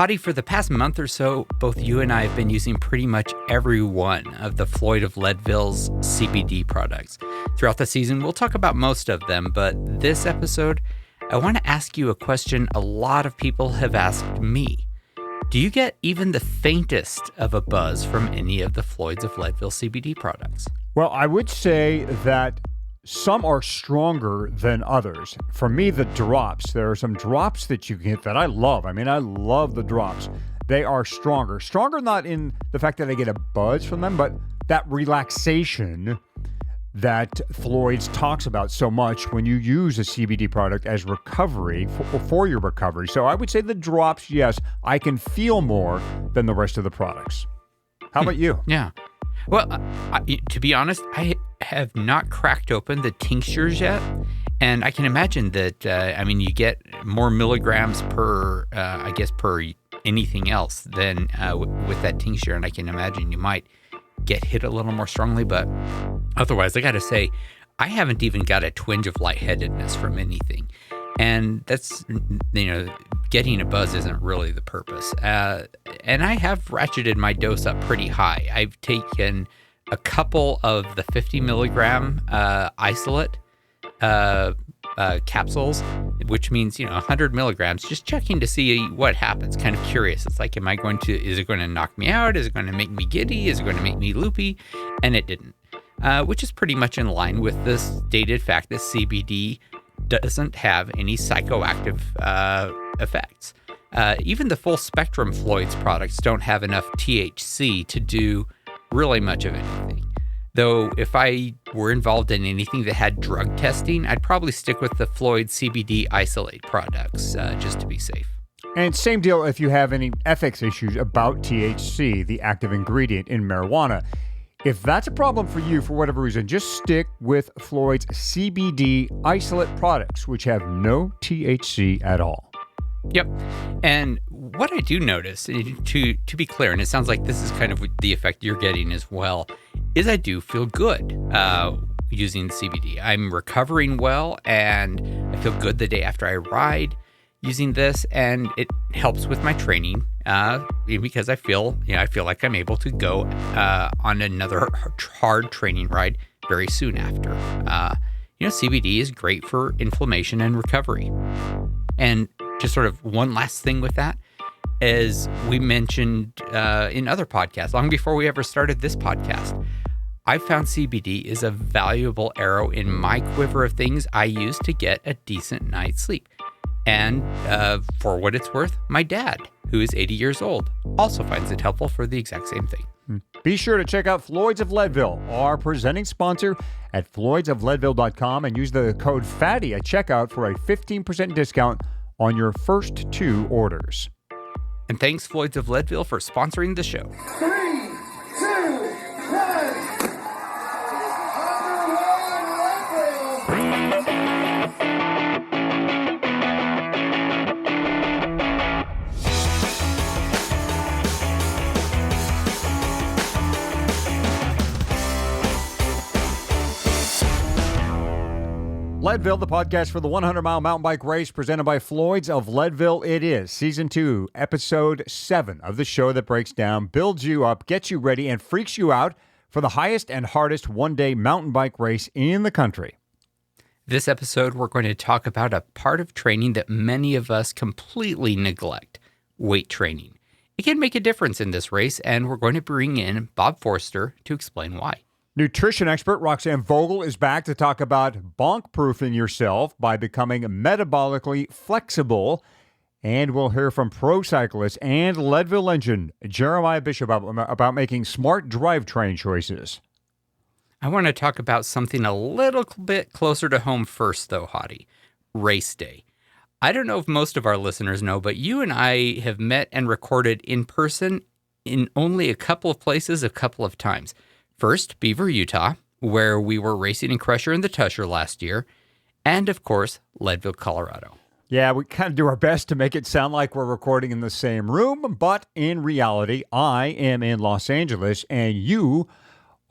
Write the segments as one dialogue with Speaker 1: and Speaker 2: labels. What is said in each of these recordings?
Speaker 1: Hadi, for the past month or so, both you and I have been using pretty much every one of the Floyd of Leadville's CBD products. Throughout the season, we'll talk about most of them, but this episode, I want to ask you a question a lot of people have asked me. Do you get even the faintest of a buzz from any of the Floyds of Leadville CBD products?
Speaker 2: Well, I would say that some are stronger than others. For me, the drops, there are some drops that you get that I love. I mean, I love the drops. They are stronger. Stronger not in the fact that I get a buzz from them, but that relaxation that Floyd's talks about so much when you use a CBD product as recovery for your recovery. So I would say the drops, yes, I can feel more than the rest of the products. How about you?
Speaker 1: Yeah. Well, to be honest, I have not cracked open the tinctures yet. And I can imagine that, you get more milligrams per anything else than with that tincture. And I can imagine you might get hit a little more strongly. But otherwise, I got to say, I haven't even got a twinge of lightheadedness from anything. And that's, getting a buzz isn't really the purpose. And I have ratcheted my dose up pretty high. I've taken a couple of the 50 milligram isolate capsules, which means, 100 milligrams, just checking to see what happens. Kind of curious. It's like, is it going to knock me out? Is it going to make me giddy? Is it going to make me loopy? And it didn't, which is pretty much in line with the stated fact that CBD doesn't have any psychoactive effects. Even the full spectrum Floyd's products don't have enough THC to do really much of anything. Though if I were involved in anything that had drug testing, I'd probably stick with the Floyd CBD isolate products just to be safe.
Speaker 2: And same deal if you have any ethics issues about THC, the active ingredient in marijuana. If that's a problem for you for whatever reason, just stick with Floyd's CBD isolate products, which have no THC at all.
Speaker 1: Yep. And what I do notice, to be clear, and it sounds like this is kind of the effect you're getting as well, is I do feel good using CBD. I'm recovering well, and I feel good the day after I ride using this, and it helps with my training because I feel like I'm able to go on another hard training ride very soon after. CBD is great for inflammation and recovery. And just sort of one last thing with that, as we mentioned in other podcasts, long before we ever started this podcast, I found CBD is a valuable arrow in my quiver of things I use to get a decent night's sleep. And for what it's worth, my dad, who is 80 years old, also finds it helpful for the exact same thing.
Speaker 2: Be sure to check out Floyd's of Leadville, our presenting sponsor, at floydsofleadville.com and use the code FATTY at checkout for a 15% discount on your first 2 orders.
Speaker 1: And thanks, Floyds of Leadville, for sponsoring the show.
Speaker 3: 3, 2, 1.
Speaker 2: Leadville, the podcast for the 100-mile mountain bike race presented by Floyd's of Leadville. It is Season 2, Episode 7 of the show that breaks down, builds you up, gets you ready, and freaks you out for the highest and hardest one-day mountain bike race in the country.
Speaker 1: This episode, we're going to talk about a part of training that many of us completely neglect, weight training. It can make a difference in this race, and we're going to bring in Bob Forster to explain why.
Speaker 2: Nutrition expert Roxanne Vogel is back to talk about bonk-proofing yourself by becoming metabolically flexible. And we'll hear from pro cyclist and Leadville legend Jeremiah Bishop about making smart drivetrain choices.
Speaker 1: I want to talk about something a little bit closer to home first, though, Hadi. Race day. I don't know if most of our listeners know, but you and I have met and recorded in person in only a couple of places a couple of times. First, Beaver, Utah, where we were racing in Crusher and the Tusher last year, and of course, Leadville, Colorado.
Speaker 2: Yeah, we kind of do our best to make it sound like we're recording in the same room, but in reality, I am in Los Angeles, and you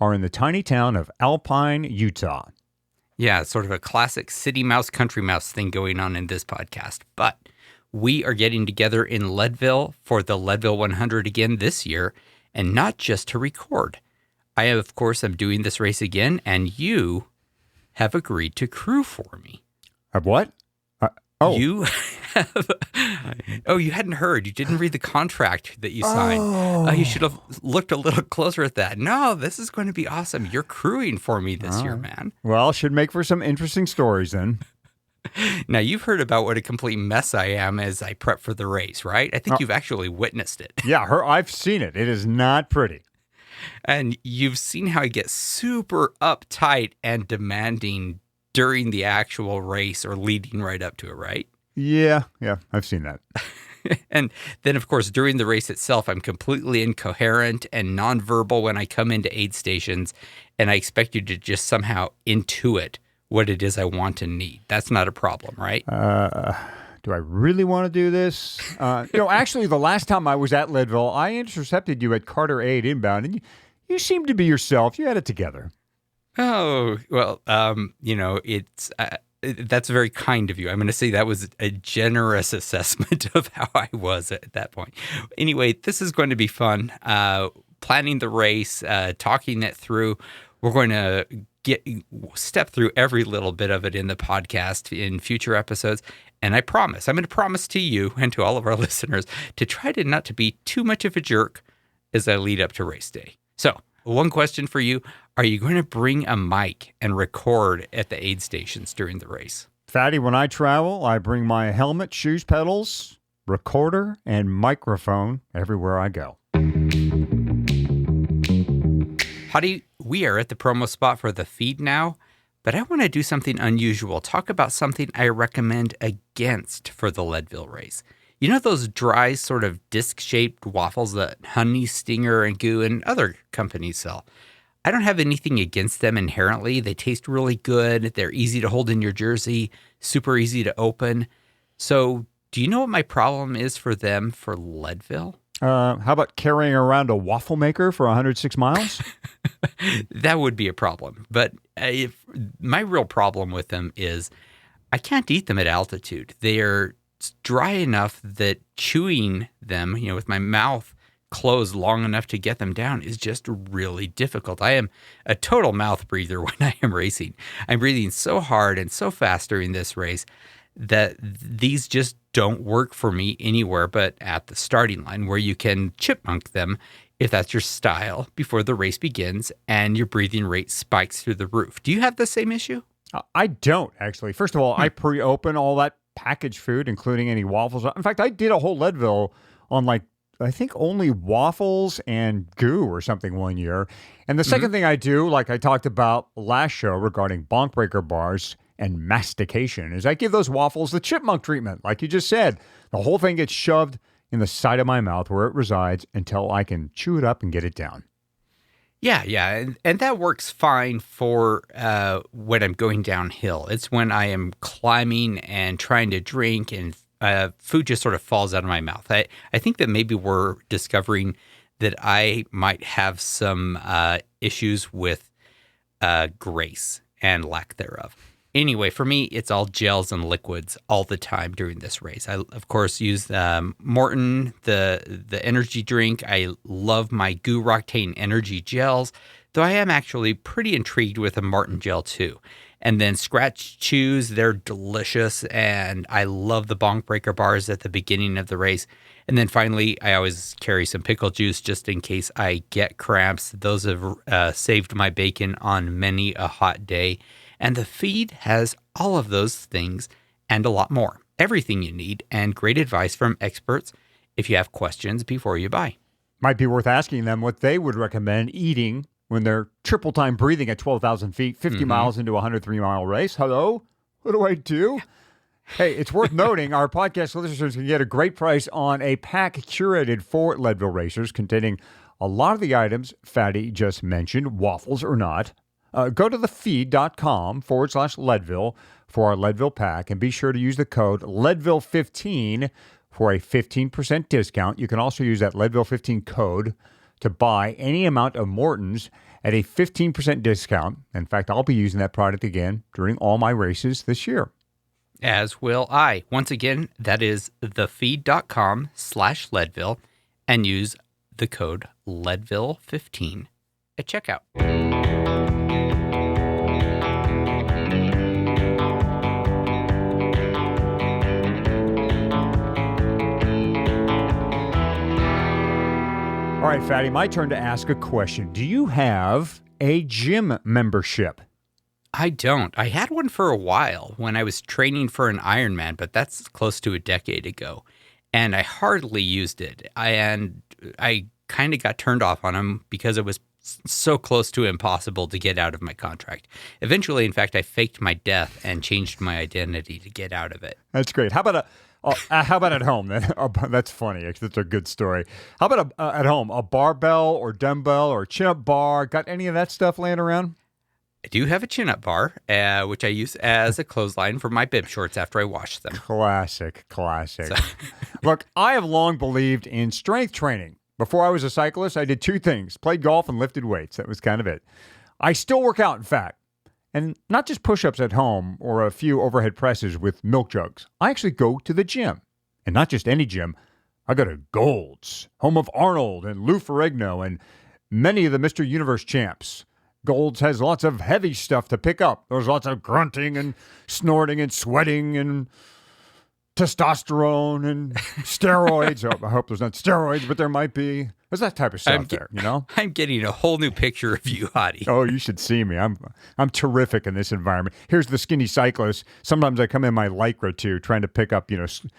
Speaker 2: are in the tiny town of Alpine, Utah.
Speaker 1: Yeah, it's sort of a classic city mouse, country mouse thing going on in this podcast. But We are getting together in Leadville for the Leadville 100 again this year, and not just to record. I, of course, am doing this race again, and you have agreed to crew for me.
Speaker 2: What?
Speaker 1: You have. Oh, you hadn't heard. You didn't read the contract that you signed. You should have looked a little closer at that. No, this is going to be awesome. You're crewing for me this year, man.
Speaker 2: Well, should make for some interesting stories then.
Speaker 1: Now, you've heard about what a complete mess I am as I prep for the race, right? I think you've actually witnessed it.
Speaker 2: Yeah, I've seen it. It is not pretty.
Speaker 1: And you've seen how I get super uptight and demanding during the actual race or leading right up to it, right?
Speaker 2: Yeah, I've seen that.
Speaker 1: And then, of course, during the race itself, I'm completely incoherent and nonverbal when I come into aid stations, and I expect you to just somehow intuit what it is I want and need. That's not a problem, right?
Speaker 2: Do I really want to do this? Actually, the last time I was at Leadville, I intercepted you at Carter Aid inbound, and you seemed to be yourself. You had it together.
Speaker 1: Oh, well, it's that's very kind of you. I'm going to say that was a generous assessment of how I was at that point. Anyway, this is going to be fun. Planning the race, talking it through. We're going to step through every little bit of it in the podcast in future episodes. And I'm going to promise to you and to all of our listeners to try to not to be too much of a jerk as I lead up to race day. So, one question for you. Are you going to bring a mic and record at the aid stations during the race?
Speaker 2: Fatty, when I travel, I bring my helmet, shoes, pedals, recorder, and microphone everywhere I go.
Speaker 1: Hottie, we are at the promo spot for the feed now, but I want to do something unusual. Talk about something I recommend against for the Leadville race. You know those dry sort of disc-shaped waffles that Honey, Stinger, and Goo and other companies sell? I don't have anything against them inherently. They taste really good. They're easy to hold in your jersey, super easy to open. So do you know what my problem is for them for Leadville?
Speaker 2: How about carrying around a waffle maker for 106 miles?
Speaker 1: That would be a problem. But my real problem with them is I can't eat them at altitude. They're dry enough that chewing them, with my mouth closed long enough to get them down is just really difficult. I am a total mouth breather when I am racing. I'm breathing so hard and so fast during this race that these just don't work for me anywhere but at the starting line, where you can chipmunk them if that's your style before the race begins and your breathing rate spikes through the roof. Do you have the same issue?
Speaker 2: I don't, actually. First of all, I pre-open all that packaged food, including any waffles. In fact, I did a whole Leadville on I think only waffles and Goo or something one year. And the second thing I do, like I talked about last show regarding bonk breaker bars and mastication, is I give those waffles the chipmunk treatment. Like you just said, the whole thing gets shoved in the side of my mouth where it resides until I can chew it up and get it down.
Speaker 1: Yeah. And that works fine for when I'm going downhill. It's when I am climbing and trying to drink and food just sort of falls out of my mouth. I think that maybe we're discovering that I might have some issues with grace and lack thereof. Anyway, for me, it's all gels and liquids all the time during this race. I, of course, use Morton, the energy drink. I love my Goo Roctane energy gels, though I am actually pretty intrigued with a Martin gel too. And then Scratch Chews, they're delicious, and I love the bonk breaker bars at the beginning of the race. And then finally, I always carry some pickle juice just in case I get cramps. Those have saved my bacon on many a hot day. And the feed has all of those things and a lot more. Everything you need and great advice from experts if you have questions before you buy.
Speaker 2: Might be worth asking them what they would recommend eating when they're triple time breathing at 12,000 feet, 50 miles into a 103-mile race. Hello? What do I do? Hey, it's worth noting our podcast listeners can get a great price on a pack curated for Leadville racers containing a lot of the items Fatty just mentioned, waffles or not. Go to thefeed.com/Leadville for our Leadville pack, and be sure to use the code Leadville15 for a 15% discount. You can also use that Leadville15 code to buy any amount of Morton's at a 15% discount. In fact, I'll be using that product again during all my races this year.
Speaker 1: As will I. Once again, that is thefeed.com/Leadville and use the code Leadville15 at checkout.
Speaker 2: All right, Fatty, my turn to ask a question. Do you have a gym membership?
Speaker 1: I don't. I had one for a while when I was training for an Ironman, but that's close to a decade ago. And I hardly used it. I kind of got turned off on them because it was so close to impossible to get out of my contract. Eventually, in fact, I faked my death and changed my identity to get out of it.
Speaker 2: That's great. How about at home then? That's funny. That's a good story. How about at home? A barbell or dumbbell or chin-up bar? Got any of that stuff laying around?
Speaker 1: I do have a chin-up bar, which I use as a clothesline for my bib shorts after I wash them.
Speaker 2: Classic. Look, I have long believed in strength training. Before I was a cyclist, I did two things: played golf and lifted weights. That was kind of it. I still work out, in fact. And not just push-ups at home or a few overhead presses with milk jugs. I actually go to the gym. And not just any gym. I go to Gold's, home of Arnold and Lou Ferrigno and many of the Mr. Universe champs. Gold's has lots of heavy stuff to pick up. There's lots of grunting and snorting and sweating and testosterone and steroids. Oh, I hope there's not steroids, but there might be. There's that type of stuff there, you know?
Speaker 1: I'm getting a whole new picture of you, Hottie.
Speaker 2: Oh, you should see me. I'm terrific in this environment. Here's the skinny cyclist. Sometimes I come in my Lycra too, trying to pick up,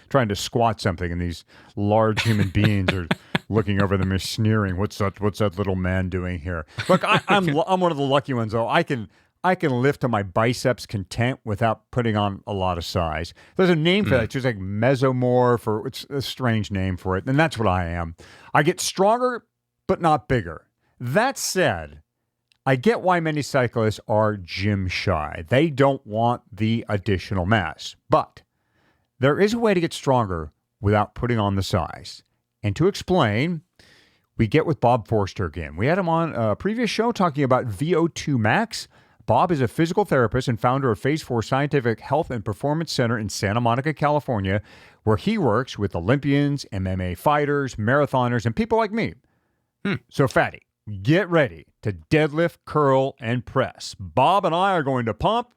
Speaker 2: trying to squat something, and these large human beings are looking over them and sneering. What's that little man doing here? Look, I'm one of the lucky ones though. I can lift to my biceps content without putting on a lot of size. There's a name for that. It's just like mesomorph, or it's a strange name for it. And that's what I am. I get stronger, but not bigger. That said, I get why many cyclists are gym shy. They don't want the additional mass. But there is a way to get stronger without putting on the size. And to explain, we get with Bob Forster again. We had him on a previous show talking about VO2 max. Bob is a physical therapist and founder of Phase 4 Scientific Health and Performance Center in Santa Monica, California, where he works with Olympians, MMA fighters, marathoners, and people like me. So, Fatty, get ready to deadlift, curl, and press. Bob and I are going to pump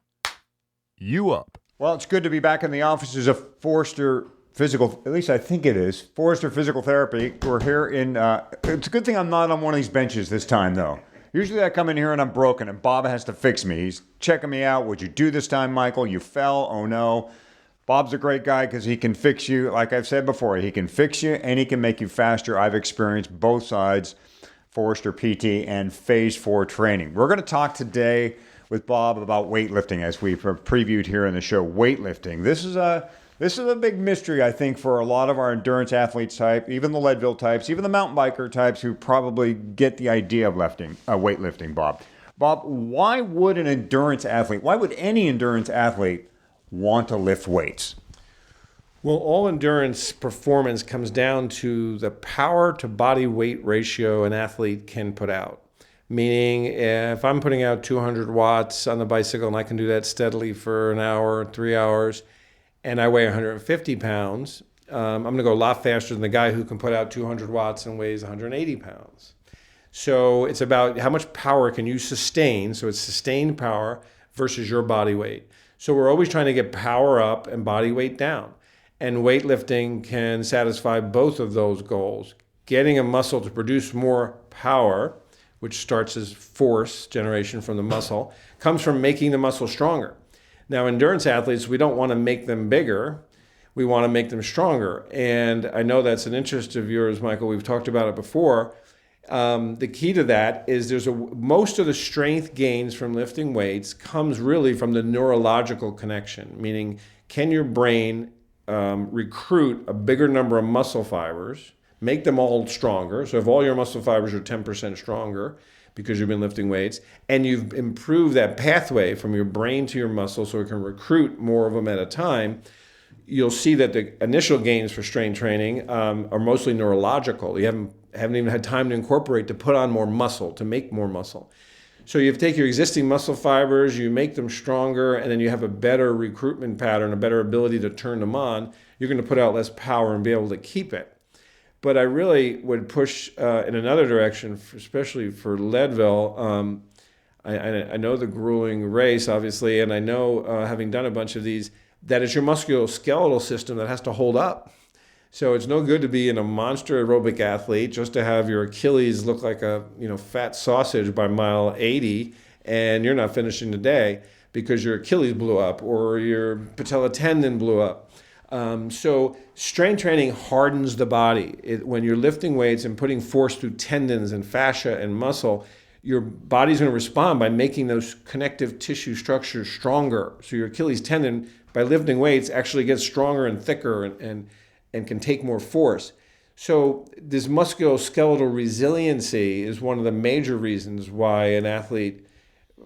Speaker 2: you up. Well, it's good to be back in the offices of Forster Physical, at least I think it is, Forster Physical Therapy. We're here in, it's a good thing I'm not on one of these benches this time, though. Usually I come in here and I'm broken and Bob has to fix me. He's checking me out. What'd you do this time, Michael? You fell? Oh, no. Bob's a great guy because he can fix you. Like I've said before, he can fix you and he can make you faster. I've experienced both sides, Forster PT and Phase 4 training. We're going to talk today with Bob about weightlifting, as we've previewed here in the show. Weightlifting. This is a big mystery, I think, for a lot of our endurance athletes type, even the Leadville types, even the mountain biker types who probably get the idea of weightlifting, Bob. Bob, why would any endurance athlete want to lift weights?
Speaker 4: Well, all endurance performance comes down to the power to body weight ratio an athlete can put out. Meaning, if I'm putting out 200 watts on the bicycle and I can do that steadily for an hour, 3 hours, and I weigh 150 pounds, I'm going to go a lot faster than the guy who can put out 200 watts and weighs 180 pounds. So it's about how much power can you sustain. So it's sustained power versus your body weight. So we're always trying to get power up and body weight down. And weightlifting can satisfy both of those goals. Getting a muscle to produce more power, which starts as force generation from the muscle, comes from making the muscle stronger. Now, endurance athletes, we don't want to make them bigger. We want to make them stronger. And I know that's an interest of yours, Michael. We've talked about it before. The key to that is most of the strength gains from lifting weights comes really from the neurological connection, meaning can your brain recruit a bigger number of muscle fibers, make them all stronger. So if all your muscle fibers are 10% stronger, because you've been lifting weights, and you've improved that pathway from your brain to your muscle so it can recruit more of them at a time, you'll see that the initial gains for strength training are mostly neurological. You haven't even had time to incorporate, to put on more muscle, to make more muscle. So you take your existing muscle fibers, you make them stronger, and then you have a better recruitment pattern, a better ability to turn them on. You're going to put out less power and be able to keep it. But I really would push in another direction, especially for Leadville. I know the grueling race, obviously, and I know, having done a bunch of these, that it's your musculoskeletal system that has to hold up. So it's no good to be in a monster aerobic athlete just to have your Achilles look like a fat sausage by mile 80, and you're not finishing the day because your Achilles blew up or your patella tendon blew up. So strength training hardens the body. When you're lifting weights and putting force through tendons and fascia and muscle, your body's going to respond by making those connective tissue structures stronger. So your Achilles tendon, by lifting weights, actually gets stronger and thicker and can take more force. So this musculoskeletal resiliency is one of the major reasons why an athlete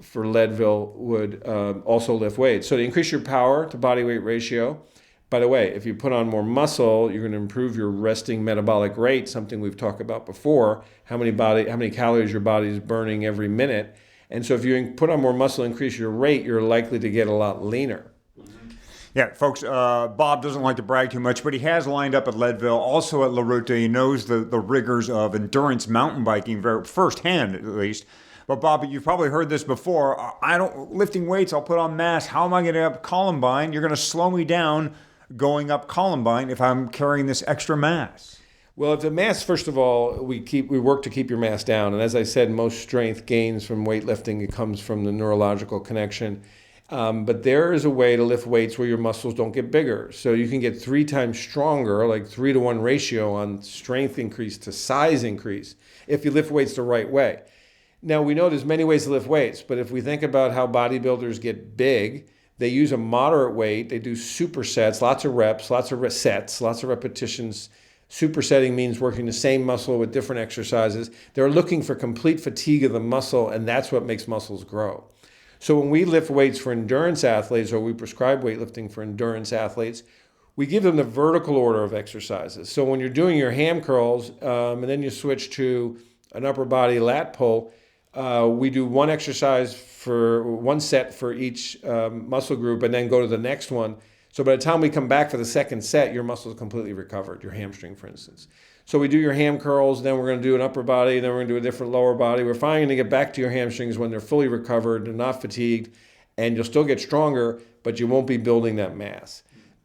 Speaker 4: for Leadville would also lift weights. So to increase your power to body weight ratio. By the way, if you put on more muscle, you're going to improve your resting metabolic rate, something we've talked about before, how many calories your body is burning every minute. And so if you put on more muscle, increase your rate, you're likely to get a lot leaner.
Speaker 2: Yeah, folks, Bob doesn't like to brag too much, but he has lined up at Leadville, also at La Ruta. He knows the rigors of endurance mountain biking, firsthand at least. But Bob, you've probably heard this before. Lifting weights, I'll put on mass. How am I going to up Columbine? You're going to slow me down going up Columbine if I'm carrying this extra mass.
Speaker 4: Well, if the mass, first of all, we work to keep your mass down. And as I said, most strength gains from weightlifting. It comes from the neurological connection. But there is a way to lift weights where your muscles don't get bigger. So you can get 3 times stronger, like 3-to-1 ratio on strength increase to size increase, if you lift weights the right way. Now, we know there's many ways to lift weights, but if we think about how bodybuilders get big, they use a moderate weight. They do supersets, lots of reps, lots of sets, lots of repetitions. Supersetting means working the same muscle with different exercises. They're looking for complete fatigue of the muscle, and that's what makes muscles grow. So when we lift weights for endurance athletes, or we prescribe weightlifting for endurance athletes, we give them the vertical order of exercises. So when you're doing your ham curls, and then you switch to an upper body lat pull, we do one exercise for one set for each muscle group and then go to the next one. So by the time we come back for the second set, your muscle is completely recovered, your hamstring, for instance. So we do your ham curls, then we're going to do an upper body, then we're going to do a different lower body. We're finally going to get back to your hamstrings when they're fully recovered and not fatigued, and you'll still get stronger, but you won't be building that mass.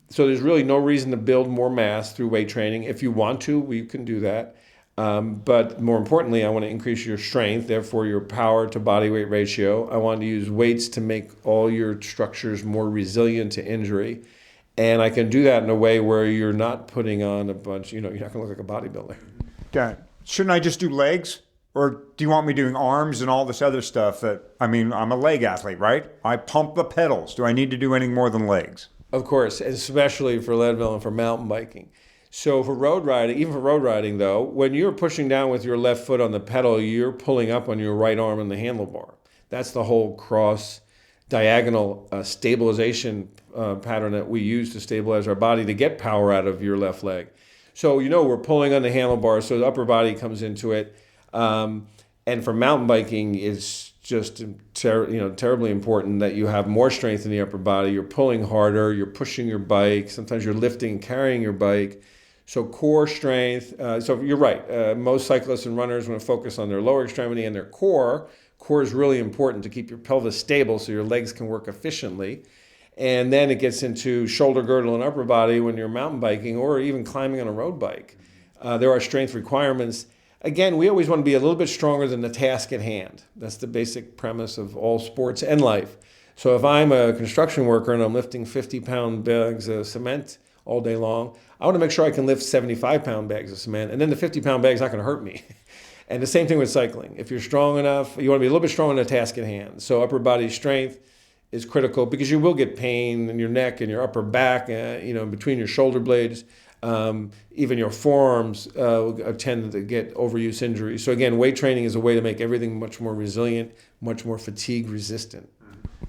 Speaker 4: So there's really no reason to build more mass through weight training. If you want to, we can do that. But more importantly, I want to increase your strength, therefore your power to body weight ratio. I want to use weights to make all your structures more resilient to injury. And I can do that in a way where you're not putting on a bunch, you're not going to look like a bodybuilder.
Speaker 2: Dad, shouldn't I just do legs? Or do you want me doing arms and all this other stuff I'm a leg athlete, right? I pump the pedals. Do I need to do any more than legs?
Speaker 4: Of course, especially for Leadville and for mountain biking. So for road riding, even for road riding though, when you're pushing down with your left foot on the pedal, you're pulling up on your right arm on the handlebar. That's the whole cross diagonal stabilization pattern that we use to stabilize our body to get power out of your left leg. So we're pulling on the handlebar, so the upper body comes into it. And for mountain biking, it's just terribly important that you have more strength in the upper body. You're pulling harder, you're pushing your bike. Sometimes you're lifting and carrying your bike. So core strength. So you're right. Most cyclists and runners want to focus on their lower extremity and their core. Core is really important to keep your pelvis stable so your legs can work efficiently. And then it gets into shoulder girdle and upper body when you're mountain biking or even climbing on a road bike. There are strength requirements. Again, we always want to be a little bit stronger than the task at hand. That's the basic premise of all sports and life. So if I'm a construction worker and I'm lifting 50-pound bags of cement all day long, I want to make sure I can lift 75-pound bags of cement, and then the 50-pound bag's not going to hurt me. And the same thing with cycling. If you're strong enough, you want to be a little bit stronger in the task at hand. So upper body strength is critical because you will get pain in your neck and your upper back, between your shoulder blades. Even your forearms tend to get overuse injuries. So again, weight training is a way to make everything much more resilient, much more fatigue resistant.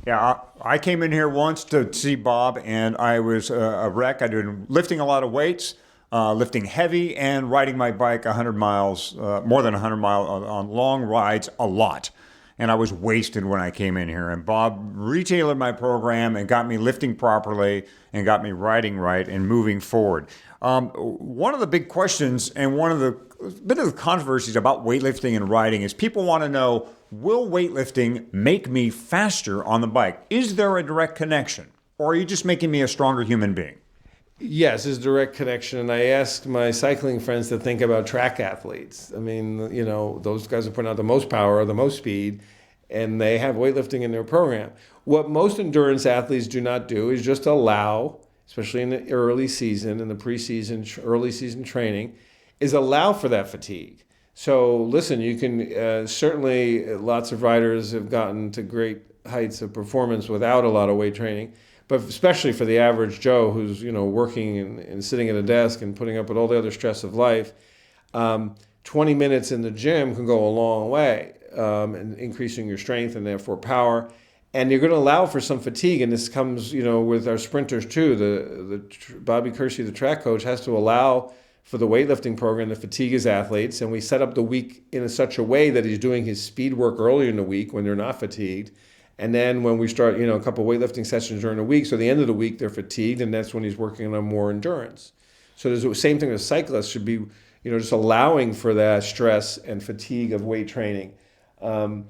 Speaker 2: Yeah, I came in here once to see Bob, and I was a wreck. I'd been lifting a lot of weights, lifting heavy, and riding my bike 100 miles, more than 100 miles on long rides a lot. and I was wasted when I came in here. And Bob retailored my program and got me lifting properly and got me riding right and moving forward. One of the big questions and one of the bit of the controversies about weightlifting and riding is people want to know, will weightlifting make me faster on the bike? Is there a direct connection? Or are you just making me a stronger human being?
Speaker 4: Yes, there's a direct connection. And I asked my cycling friends to think about track athletes. I mean, you know, those guys are putting out the most power, the most speed, and they have weightlifting in their program. What most endurance athletes do not do is just allow, especially in the early season, in the preseason, early season training, is allow for that fatigue. So listen, you can certainly, lots of riders have gotten to great heights of performance without a lot of weight training. But especially for the average Joe who's, you know, working and sitting at a desk and putting up with all the other stress of life, 20 minutes in the gym can go a long way in increasing your strength and therefore power. And you're going to allow for some fatigue, and this comes, you know, with our sprinters too. The Bobby Kersey, the track coach, has to allow for the weightlifting program to fatigue his athletes, and we set up the week in such a way that he's doing his speed work earlier in the week when they're not fatigued. And then when we start, you know, a couple of weightlifting sessions during the week, so the end of the week they're fatigued, and that's when he's working on more endurance. So there's the same thing as cyclists should be, you know, just allowing for that stress and fatigue of weight training. And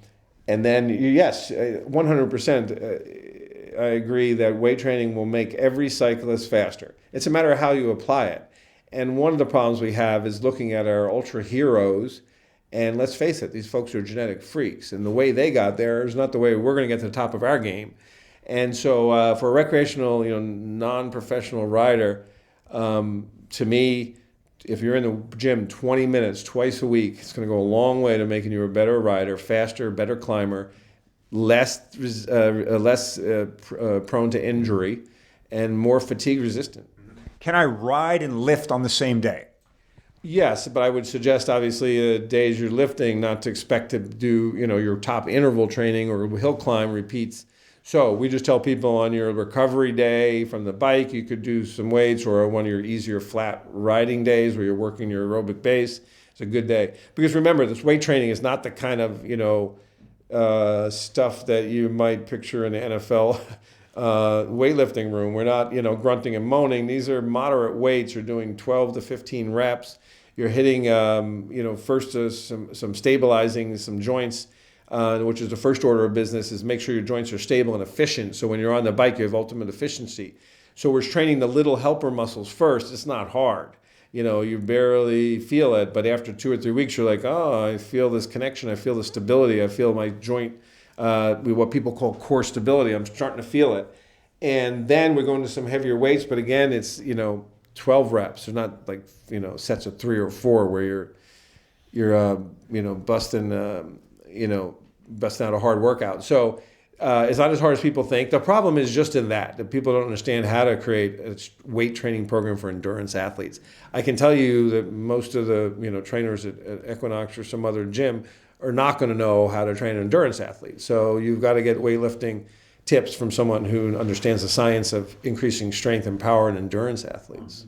Speaker 4: then, yes, 100%, I agree that weight training will make every cyclist faster. It's a matter of how you apply it. And one of the problems we have is looking at our ultra heroes. And let's face it, these folks are genetic freaks. And the way they got there is not the way we're going to get to the top of our game. And so for a recreational, you know, non-professional rider, to me, if you're in the gym 20 minutes twice a week, it's going to go a long way to making you a better rider, faster, better climber, less prone to injury, and more fatigue resistant.
Speaker 2: Can I ride and lift on the same day?
Speaker 4: Yes, but I would suggest, obviously, days you're lifting, not to expect to do, you know, your top interval training or hill climb repeats. So we just tell people on your recovery day from the bike, you could do some weights, or one of your easier flat riding days where you're working your aerobic base. It's a good day. Because remember, this weight training is not the kind of, you know, stuff that you might picture in the NFL weightlifting room. We're not, you know, grunting and moaning. These are moderate weights. You're doing 12 to 15 reps. You're hitting, you know, first some stabilizing some joints, which is the first order of business, is make sure your joints are stable and efficient. So when you're on the bike, you have ultimate efficiency. So we're training the little helper muscles first. It's not hard. You know, you barely feel it, but after 2 or 3 weeks, you're like, oh, I feel this connection. I feel the stability. I feel my joint, what people call core stability. I'm starting to feel it. And then we're going to some heavier weights, but again, it's, you know, 12 reps. There's not like, you know, sets of 3 or 4 where you're you know, busting out a hard workout. So it's not as hard as people think. The problem is just in that people don't understand how to create a weight training program for endurance athletes. I can tell you that most of the, you know, trainers at Equinox or some other gym are not going to know how to train an endurance athlete. So you've got to get weightlifting tips from someone who understands the science of increasing strength and power in endurance athletes.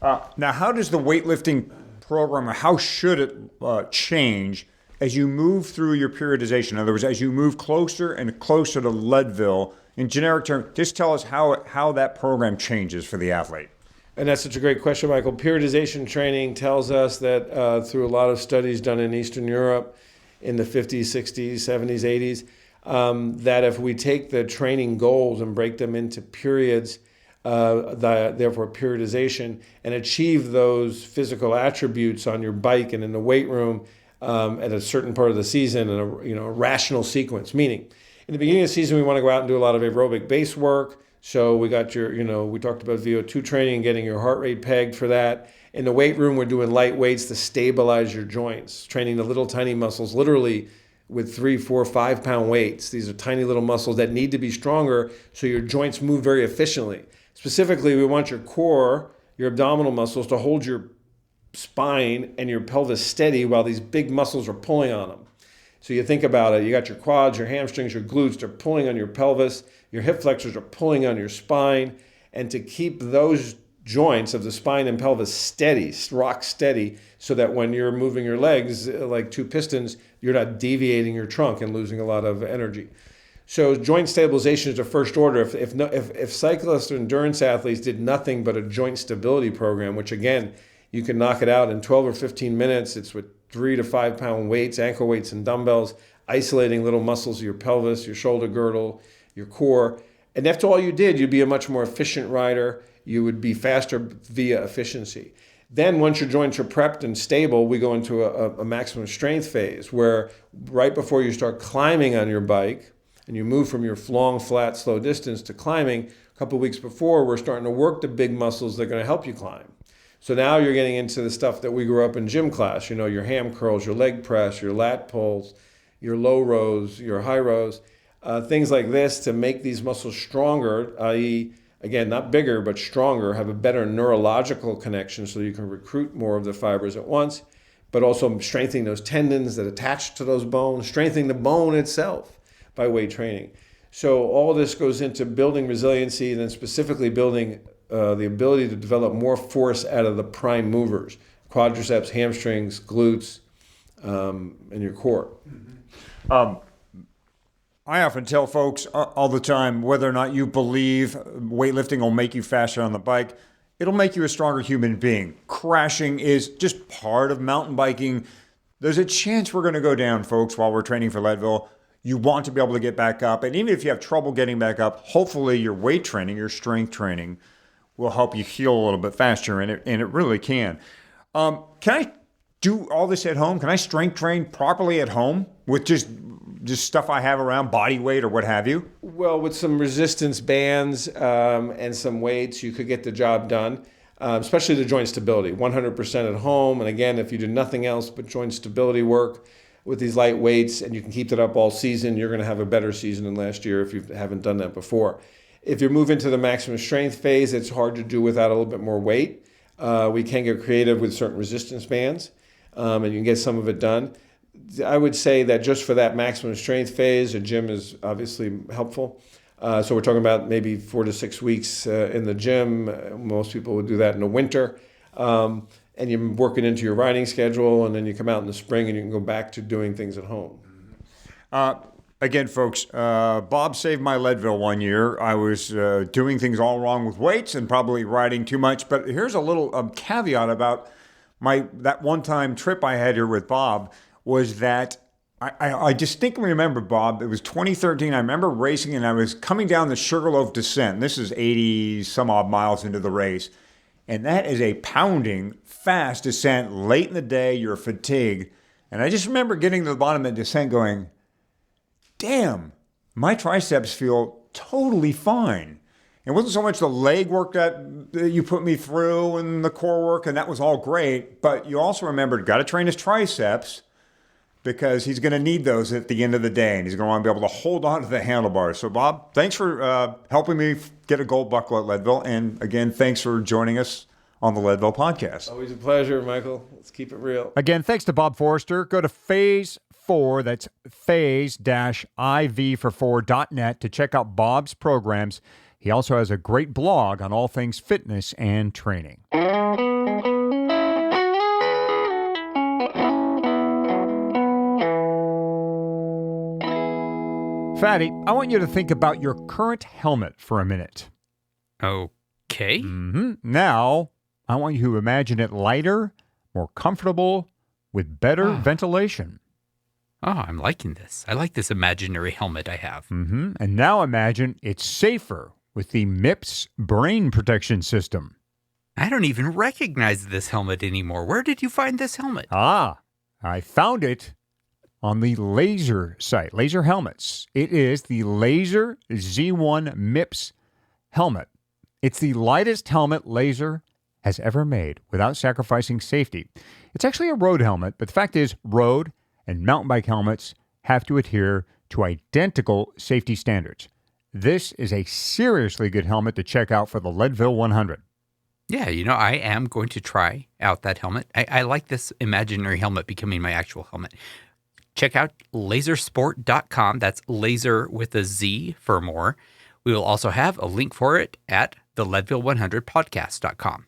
Speaker 2: Now, how does the weightlifting program, or how should it change as you move through your periodization? In other words, as you move closer and closer to Leadville, in generic terms, just tell us how that program changes for the athlete.
Speaker 4: And that's such a great question, Michael. Periodization training tells us that through a lot of studies done in Eastern Europe in the 50s, 60s, 70s, 80s, that if we take the training goals and break them into periods, therefore periodization, and achieve those physical attributes on your bike and in the weight room at a certain part of the season in a rational sequence. Meaning, in the beginning of the season, we want to go out and do a lot of aerobic base work. So we got your, we talked about VO2 training, getting your heart rate pegged for that. In the weight room, we're doing light weights to stabilize your joints, training the little tiny muscles, literally with 3, 4, 5 pound weights. These are tiny little muscles that need to be stronger so your joints move very efficiently. Specifically, we want your core, your abdominal muscles, to hold your spine and your pelvis steady while these big muscles are pulling on them. So you think about it, you got your quads, your hamstrings, your glutes, they're pulling on your pelvis, your hip flexors are pulling on your spine, and to keep those joints of the spine and pelvis steady, rock steady, so that when you're moving your legs like two pistons, you're not deviating your trunk and losing a lot of energy. So joint stabilization is the first order. If cyclists or endurance athletes did nothing but a joint stability program, which again, you can knock it out in 12 or 15 minutes. It's with 3 to 5 pound weights, ankle weights and dumbbells, isolating little muscles of your pelvis, your shoulder girdle, your core. And if that's all you did, you'd be a much more efficient rider. You would be faster via efficiency. Then once your joints are prepped and stable, we go into a maximum strength phase where right before you start climbing on your bike and you move from your long, flat, slow distance to climbing, a couple of weeks before, we're starting to work the big muscles that are going to help you climb. So now you're getting into the stuff that we grew up in gym class, your ham curls, your leg press, your lat pulls, your low rows, your high rows, things like this to make these muscles stronger, i.e., again, not bigger, but stronger, have a better neurological connection so you can recruit more of the fibers at once, but also strengthening those tendons that attach to those bones, strengthening the bone itself by weight training. So all this goes into building resiliency and then specifically building the ability to develop more force out of the prime movers, quadriceps, hamstrings, glutes, and your core.
Speaker 2: I often tell folks all the time, whether or not you believe weightlifting will make you faster on the bike, it'll make you a stronger human being. Crashing is just part of mountain biking. There's a chance we're going to go down, folks, while we're training for Leadville. You want to be able to get back up. And even if you have trouble getting back up, hopefully your weight training, your strength training will help you heal a little bit faster, and it really can. Can I do all this at home? Can I strength train properly at home with just stuff I have around, body weight or what have you?
Speaker 4: Well, with some resistance bands and some weights, you could get the job done, especially the joint stability, 100% at home. And again, if you do nothing else but joint stability work with these light weights and you can keep that up all season, you're going to have a better season than last year if you haven't done that before. If you move into the maximum strength phase, it's hard to do without a little bit more weight. We can get creative with certain resistance bands, and you can get some of it done. I would say that just for that maximum strength phase, a gym is obviously helpful. So we're talking about maybe 4 to 6 weeks in the gym. Most people would do that in the winter. And you work it into your riding schedule, and then you come out in the spring and you can go back to doing things at home.
Speaker 2: Again, folks, Bob saved my Leadville one year. I was doing things all wrong with weights and probably riding too much. But here's a little caveat about that one-time trip I had here with Bob was that I distinctly remember, Bob, it was 2013. I remember racing, and I was coming down the Sugarloaf Descent. This is 80-some-odd miles into the race. And that is a pounding, fast descent late in the day. You're fatigued. And I just remember getting to the bottom of the descent going, damn, my triceps feel totally fine. It wasn't so much the leg work that you put me through and the core work, and that was all great. But you also remembered, got to train his triceps because he's going to need those at the end of the day, and he's going to want to be able to hold on to the handlebars. So, Bob, thanks for helping me get a gold buckle at Leadville. And again, thanks for joining us on the Leadville podcast.
Speaker 4: Always a pleasure, Michael. Let's keep it real.
Speaker 2: Again, thanks to Bob Forrester. Go to Phase 4, that's phase-iv4.net to check out Bob's programs. He also has a great blog on all things fitness and training. Fatty, I want you to think about your current helmet for a minute.
Speaker 1: Okay.
Speaker 2: Now, I want you to imagine it lighter, more comfortable, with better ventilation.
Speaker 1: Oh, I'm liking this. I like this imaginary helmet I have.
Speaker 2: And now imagine it's safer with the MIPS brain protection system.
Speaker 1: I don't even recognize this helmet anymore. Where did you find this helmet?
Speaker 2: I found it on the Laser site, Laser Helmets. It is the Laser Z1 MIPS helmet. It's the lightest helmet Laser has ever made without sacrificing safety. It's actually a road helmet, but the fact is road and mountain bike helmets have to adhere to identical safety standards. This is a seriously good helmet to check out for the Leadville 100.
Speaker 1: Yeah, I am going to try out that helmet. I like this imaginary helmet becoming my actual helmet. Check out lasersport.com. That's laser with a Z for more. We will also have a link for it at the Leadville100podcast.com.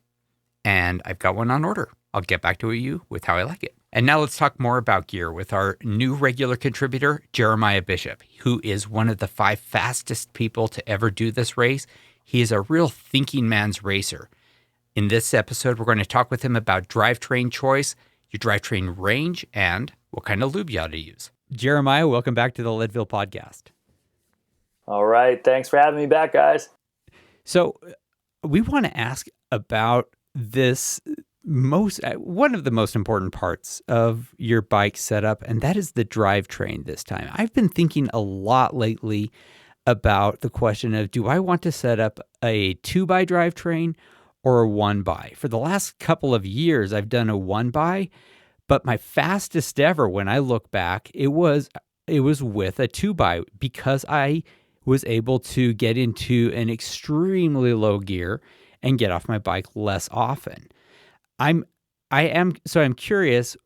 Speaker 1: And I've got one on order. I'll get back to you with how I like it. And now let's talk more about gear with our new regular contributor, Jeremiah Bishop, who is one of the 5 fastest people to ever do this race. He is a real thinking man's racer. In this episode, we're going to talk with him about drivetrain choice, your drivetrain range, and what kind of lube you ought to use. Jeremiah, welcome back to the Leadville podcast.
Speaker 5: All right. Thanks for having me back, guys.
Speaker 1: So we want to ask about this one of the most important parts of your bike setup, and that is the drivetrain this time. I've been thinking a lot lately about the question of, do I want to set up a 2x drivetrain or a 1x? For the last couple of years, I've done a 1x, but my fastest ever, when I look back, it was with a 2x because I was able to get into an extremely low gear and get off my bike less often. I'm curious,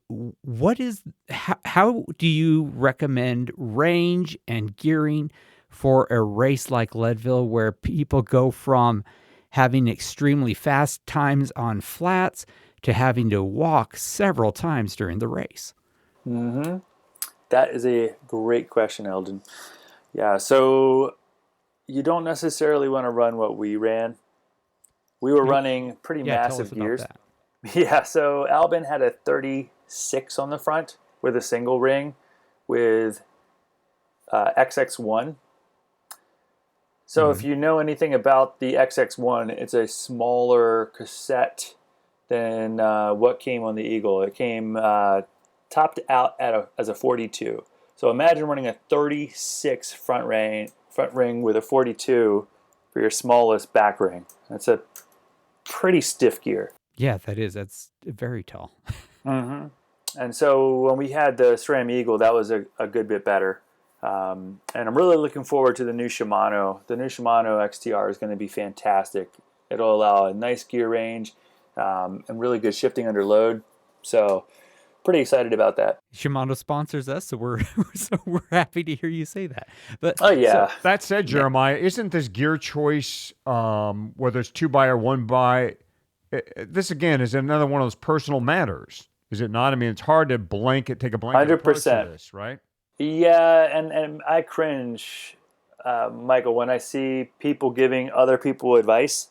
Speaker 1: how do you recommend range and gearing for a race like Leadville, where people go from having extremely fast times on flats to having to walk several times during the race?
Speaker 5: Mm-hmm. That is a great question, Eldon. Yeah, so you don't necessarily want to run what we ran. We were running pretty massive gears. Yeah, so Albin had a 36 on the front with a single ring with XX1. So if you know anything about the XX1, it's a smaller cassette than what came on the Eagle. It came topped out as a 42. So imagine running a 36 front ring with a 42 for your smallest back ring. That's a pretty stiff gear.
Speaker 1: Yeah, that is. That's very tall.
Speaker 5: Mm-hmm. And so when we had the SRAM Eagle, that was a good bit better. And I'm really looking forward to the new Shimano. The new Shimano XTR is going to be fantastic. It'll allow a nice gear range and really good shifting under load. So pretty excited about that.
Speaker 1: Shimano sponsors us, so we're happy to hear you say that. But
Speaker 5: oh yeah.
Speaker 2: So, that said, Jeremiah, isn't this gear choice, whether it's 2x or 1x, this again is another one of those personal matters, is it not? I mean, it's hard to take a blanket approach to this, right?
Speaker 5: Yeah, and I cringe, Michael, when I see people giving other people advice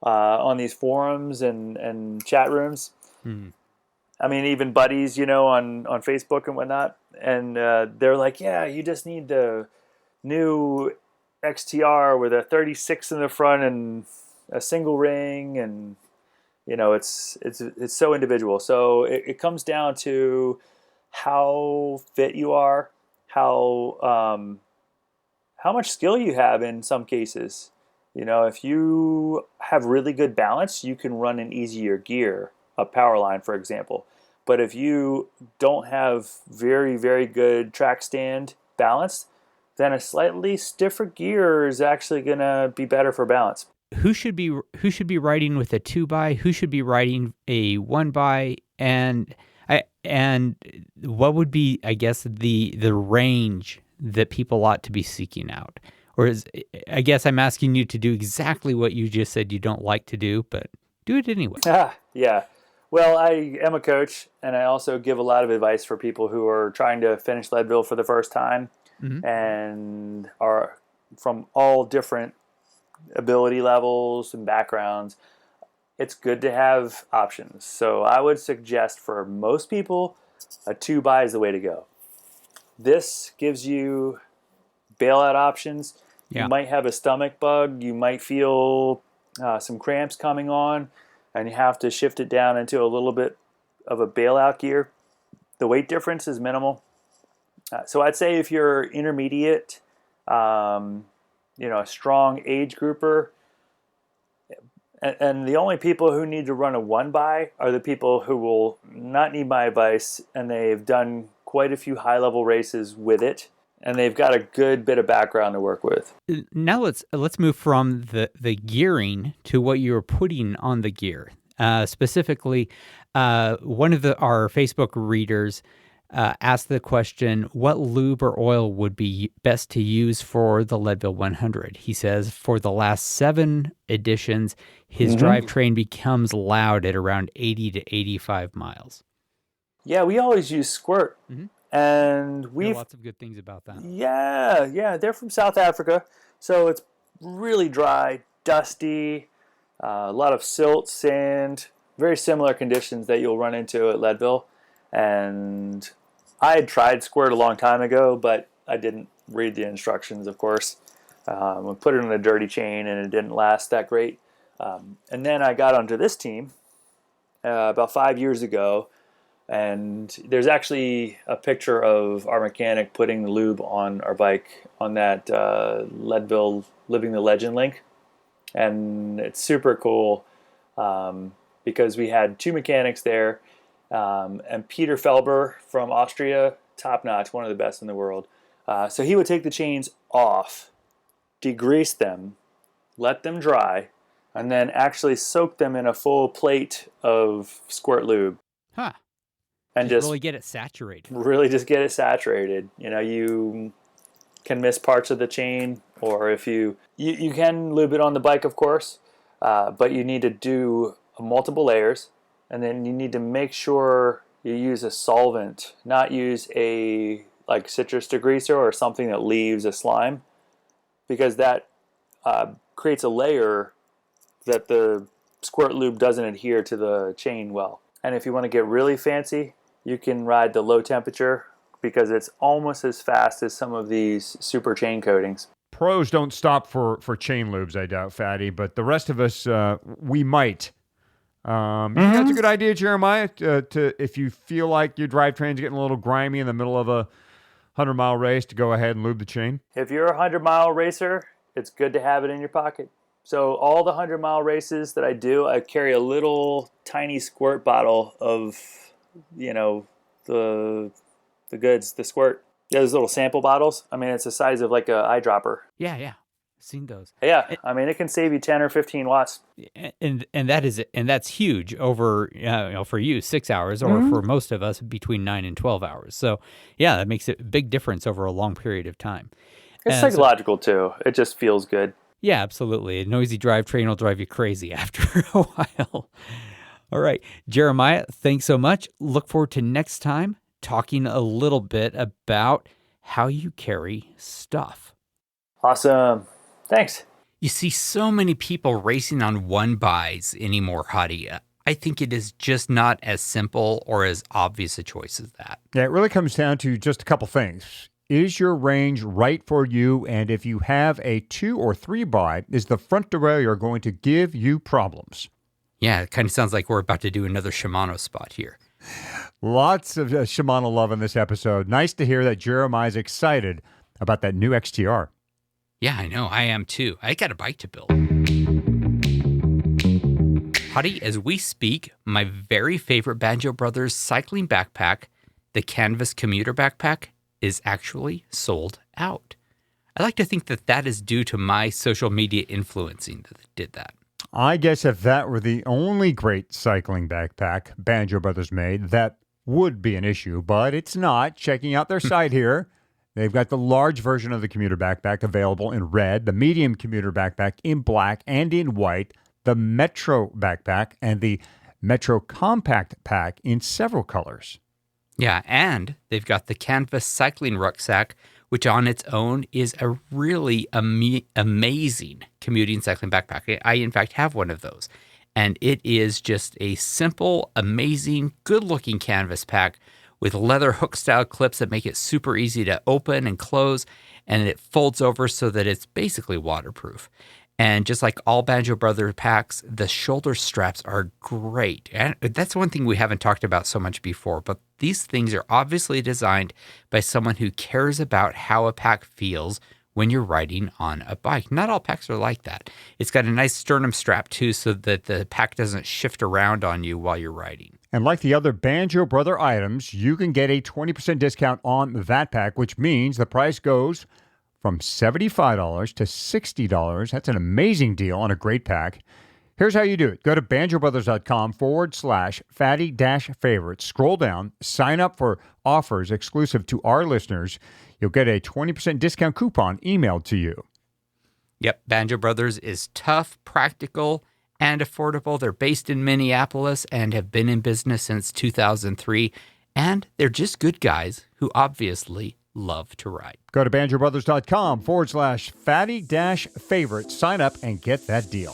Speaker 5: on these forums and chat rooms. I mean, even buddies, on Facebook and whatnot. And they're like, yeah, you just need the new XTR with a 36 in the front and a single ring. And, it's so individual. So it comes down to how fit you are, how much skill you have in some cases. If you have really good balance, you can run an easier gear, a Powerline, for example. But if you don't have very, very good track stand balance, then a slightly stiffer gear is actually going to be better for balance.
Speaker 1: Who should be riding with a 2x? Who should be riding a 1x? And what would be, I guess, the range that people ought to be seeking out? Or I guess I'm asking you to do exactly what you just said you don't like to do, but do it anyway.
Speaker 5: Yeah. Well, I am a coach, and I also give a lot of advice for people who are trying to finish Leadville for the first time and are from all different ability levels and backgrounds. It's good to have options. So I would suggest for most people, a 2x is the way to go. This gives you bailout options. Yeah. You might have a stomach bug. You might feel some cramps coming on, and you have to shift it down into a little bit of a bailout gear. The weight difference is minimal. So I'd say if you're intermediate, a strong age grouper, and the only people who need to run a 1x are the people who will not need my advice, and they've done quite a few high-level races with it, and they've got a good bit of background to work with.
Speaker 1: Now let's move from the gearing to what you're putting on the gear. Specifically, one of our Facebook readers asked the question, what lube or oil would be best to use for the Leadville 100? He says for the last 7 editions, his drivetrain becomes loud at around 80 to 85 miles.
Speaker 5: Yeah, we always use Squirt. And we've
Speaker 1: lots of good things about that.
Speaker 5: Yeah, they're from South Africa, so it's really dry, dusty, a lot of silt, sand, very similar conditions that you'll run into at Leadville. And I had tried Squirt a long time ago, but I didn't read the instructions, of course. We put it on a dirty chain, and it didn't last that great. And then I got onto this team about 5 years ago. And there's actually a picture of our mechanic putting the lube on our bike on that Leadville Living the Legend link. And it's super cool because we had 2 mechanics there. And Peter Felber from Austria, top notch, one of the best in the world. So he would take the chains off, degrease them, let them dry, and then actually soak them in a full plate of Squirt lube.
Speaker 1: Huh.
Speaker 5: And just
Speaker 1: really get it saturated.
Speaker 5: Really just get it saturated. You know, you can miss parts of the chain, or if you can lube it on the bike, of course, but you need to do multiple layers, and then you need to make sure you use a solvent, not use a like citrus degreaser or something that leaves a slime, because that creates a layer that the Squirt lube doesn't adhere to the chain well. And if you want to get really fancy, you can ride the low temperature because it's almost as fast as some of these super chain coatings.
Speaker 2: Pros don't stop for chain lubes, I doubt, Fatty, but the rest of us, we might. That's a good idea, Jeremiah, to if you feel like your drivetrain's getting a little grimy in the middle of a 100-mile race, to go ahead and lube the chain.
Speaker 5: If you're a 100-mile racer, it's good to have it in your pocket. So all the 100-mile races that I do, I carry a little tiny Squirt bottle of, you know, the goods, the Squirt. Yeah, those little sample bottles. I mean, it's the size of like an eyedropper.
Speaker 1: Yeah. I've seen those.
Speaker 5: Yeah, I mean, it can save you 10 or 15 watts.
Speaker 1: And that's huge over for you 6 hours, or for most of us between 9 and 12 hours. So yeah, that makes a big difference over a long period of time.
Speaker 5: It's psychological too. It just feels good.
Speaker 1: Yeah, absolutely. A noisy drivetrain will drive you crazy after a while. All right, Jeremiah, thanks so much. Look forward to next time talking a little bit about how you carry stuff.
Speaker 5: Awesome. Thanks.
Speaker 1: You see so many people racing on one-buys anymore, Hadi. I think it is just not as simple or as obvious a choice as that.
Speaker 2: Yeah, it really comes down to just a couple things. Is your range right for you? And if you have a 2 or 3 buy, is the front derailleur going to give you problems?
Speaker 1: Yeah, it kind of sounds like we're about to do another Shimano spot here.
Speaker 2: Lots of Shimano love in this episode. Nice to hear that Jeremiah's excited about that new XTR.
Speaker 1: Yeah, I know. I am too. I got a bike to build. Hadi, as we speak, my very favorite Banjo Brothers cycling backpack, the Canvas Commuter Backpack, is actually sold out. I like to think that is due to my social media influencing that did that.
Speaker 2: I guess if that were the only great cycling backpack Banjo Brothers made, that would be an issue, but it's not. Checking out their site here, they've got the large version of the commuter backpack available in red, the medium commuter backpack in black and in white, the Metro backpack, and the Metro Compact pack in several colors.
Speaker 1: Yeah, and they've got the Canvas cycling rucksack, which on its own is a really amazing commuting cycling backpack. I, in fact, have one of those. And it is just a simple, amazing, good-looking canvas pack with leather hook-style clips that make it super easy to open and close, and it folds over so that it's basically waterproof. And just like all Banjo Brother packs, the shoulder straps are great. And that's one thing we haven't talked about so much before, but these things are obviously designed by someone who cares about how a pack feels when you're riding on a bike. Not all packs are like that. It's got a nice sternum strap too, so that the pack doesn't shift around on you while you're riding.
Speaker 2: And like the other Banjo Brother items, you can get a 20% discount on that pack, which means the price goes from $75 to $60. That's an amazing deal on a great pack. Here's how you do it. Go to banjobrothers.com/fatty-favorites. Scroll down, sign up for offers exclusive to our listeners. You'll get a 20% discount coupon emailed to you.
Speaker 1: Yep, Banjo Brothers is tough, practical, and affordable. They're based in Minneapolis and have been in business since 2003. And they're just good guys who obviously love to ride.
Speaker 2: Go to banjobrothers.com/fatty-favorites. Sign up and get that deal.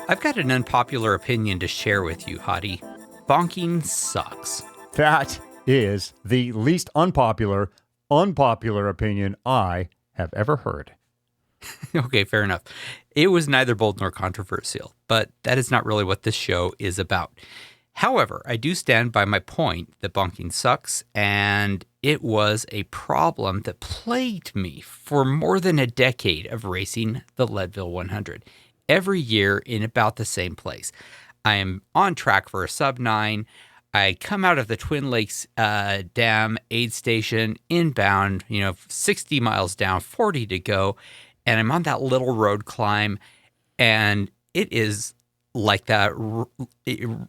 Speaker 1: I've got an unpopular opinion to share with you, Hottie. Bonking sucks.
Speaker 2: That is the least unpopular opinion I have ever heard.
Speaker 1: Okay, fair enough. It was neither bold nor controversial, but that is not really what this show is about. However, I do stand by my point that bonking sucks, and it was a problem that plagued me for more than a decade of racing the Leadville 100. Every year in about the same place. I am on track for a sub-9. I come out of the Twin Lakes Dam aid station inbound, 60 miles down, 40 to go. And I'm on that little road climb. And it is like that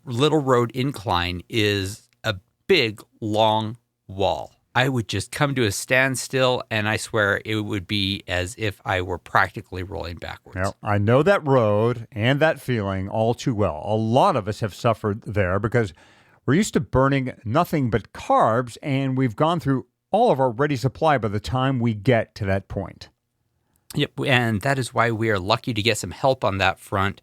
Speaker 1: little road incline is a big, long wall. I would just come to a standstill, and I swear it would be as if I were practically rolling backwards.
Speaker 2: Now, I know that road and that feeling all too well. A lot of us have suffered there because we're used to burning nothing but carbs, and we've gone through all of our ready supply by the time we get to that point.
Speaker 1: Yep, and that is why we are lucky to get some help on that front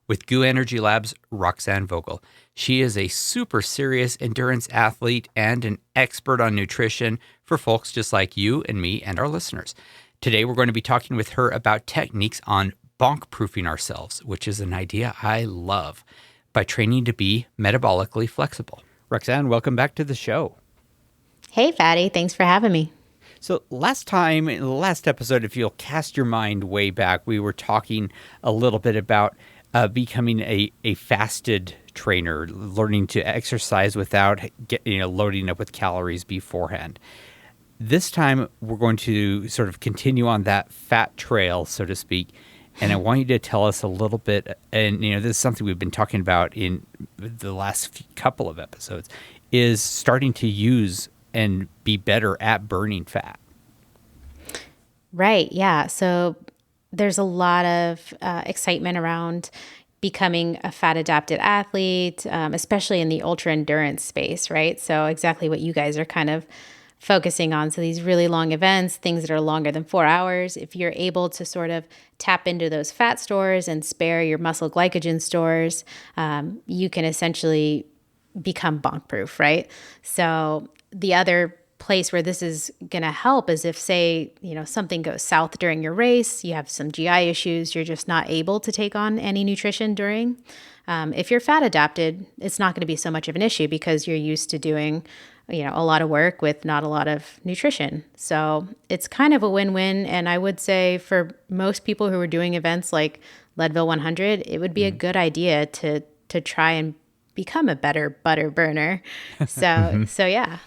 Speaker 1: with GU Energy Labs' Roxanne Vogel. She is a super serious endurance athlete and an expert on nutrition for folks just like you and me and our listeners. Today, we're going to be talking with her about techniques on bonk-proofing ourselves, which is an idea I love, by training to be metabolically flexible. Roxanne, welcome back to the show.
Speaker 6: Hey, Fatty. Thanks for having me.
Speaker 1: So last time, in the last episode, if you'll cast your mind way back, we were talking a little bit about becoming a fasted trainer, learning to exercise without loading up with calories beforehand. This time, we're going to sort of continue on that fat trail, so to speak. And I want you to tell us a little bit, and this is something we've been talking about in the last couple of episodes, is starting to use and be better at burning fat.
Speaker 6: Right. Yeah. So there's a lot of excitement around becoming a fat adapted athlete, especially in the ultra endurance space, right? So exactly what you guys are kind of focusing on. So these really long events, things that are longer than 4 hours, if you're able to sort of tap into those fat stores and spare your muscle glycogen stores, you can essentially become bonk proof, right? So the other place where this is going to help is if, say, something goes south during your race, you have some GI issues, you're just not able to take on any nutrition during. If you're fat adapted, it's not going to be so much of an issue because you're used to doing, a lot of work with not a lot of nutrition. So it's kind of a win-win. And I would say for most people who are doing events like Leadville 100, it would be a good idea to try and become a better butter burner. So, so yeah.